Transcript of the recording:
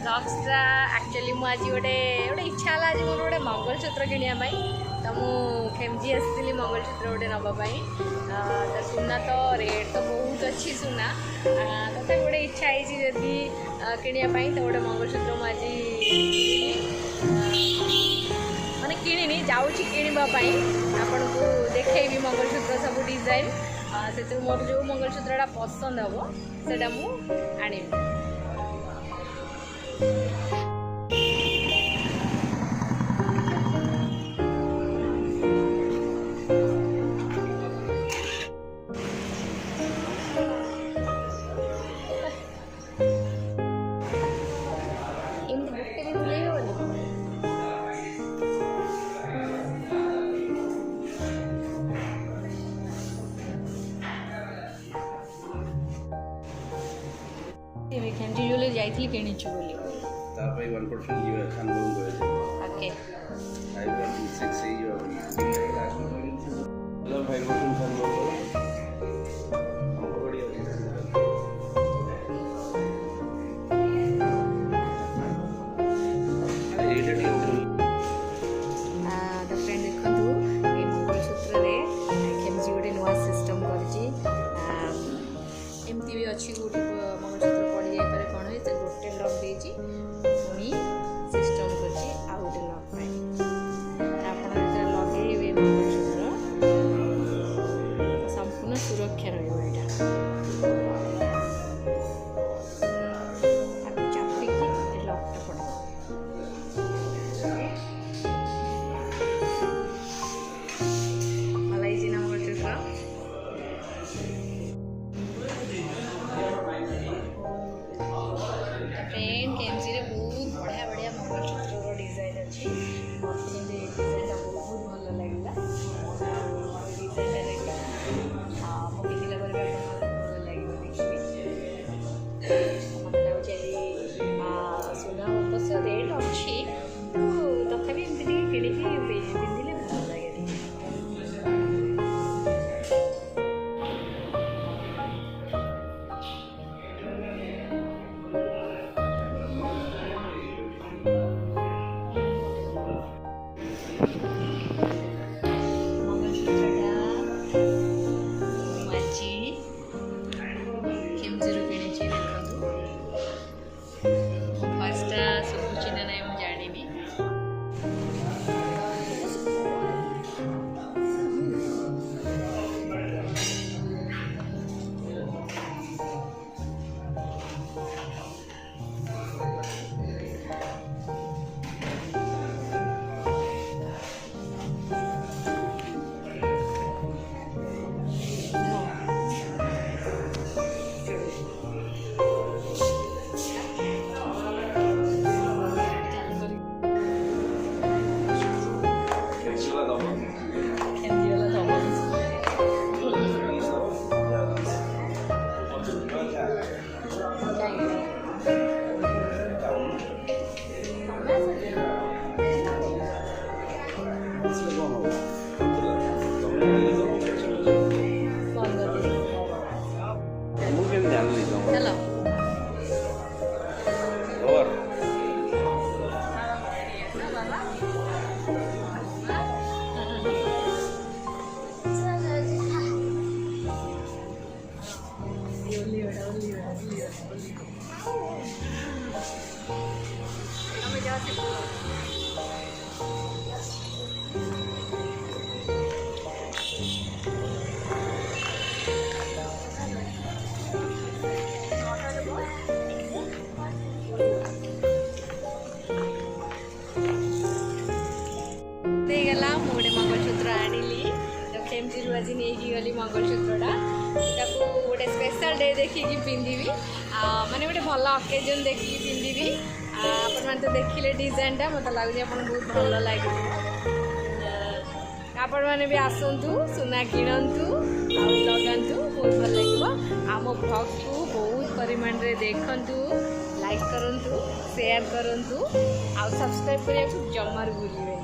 ब्लग्सटा actually मुझे आज गोटे गोटे इच्छा है आज मोर गोटे मंगलसूत्र किणापी तो मुझे खेमजी आसी मंगलसूत्र गोटे नापी तो सुना तो रेट तो बहुत अच्छी सुना तो गोटे इच्छा है जदि किणापी तो गोटे मंगलसूत्र मुझे माने किणी जाऊँगी किणापी आपन को देखी मंगलसूत्र सब डिजाइन से मोर जो मंगलसूत्रटा पसंद हम से आनी खेमजी जो जाइए किणीचु बोली तारपई 1% जीवा खानबम गए ओके आई 6 से यो हेलो भाई मोटन खानबम हमको बढ़िया तो फ्रेंड देखो ये मंगलसूत्र रे खेमजी गोटे नुआ सिस्टम करची एमती भी अच्छी गोटे मंगलसूत्र पड़ जाए पारे कौन है गोटे लक देची पुणी सिस्टम करची आ गोटे लक पाए आपन जेते लगेइबे मंगलसूत्र संपूर्ण सुरक्षा रहइबो एटा आपन चापी की लकटा पड़े मलाई जी नाम मंगलसूत्र फ्रेंड केमसी रे बहुत बढ़िया बढ़िया मंगलसूत्र डिजाइन अच्छी मत डिजाइन बहुत भल लगे डिजाइन पिंधला भल लगे देखिए मत लगे सुना अवश्य रेट अच्छी तथापि एमती किणी पिंधिले भल लगे हेलो गोटे मंगलसूत्र आनिली तो खेमजी आज नहीं गली मंगलसूत्रटा गोटे स्पेशल डे देखिकी पिंधि माने गोटे भल अकेजन देखिकी पिंधि आपण मैंने तो देखिले डिजाइनटा मत लगुच आप बहुत भल लगे आपण मैंने भी आसतु सुना किणतु लगातु बहुत भल लगे आम ब्लॉग को बहुत परिमाण रे देखंतु लाइक करंतु शेयर करंतु आ सब्सक्राइब करने जमार भूलिए।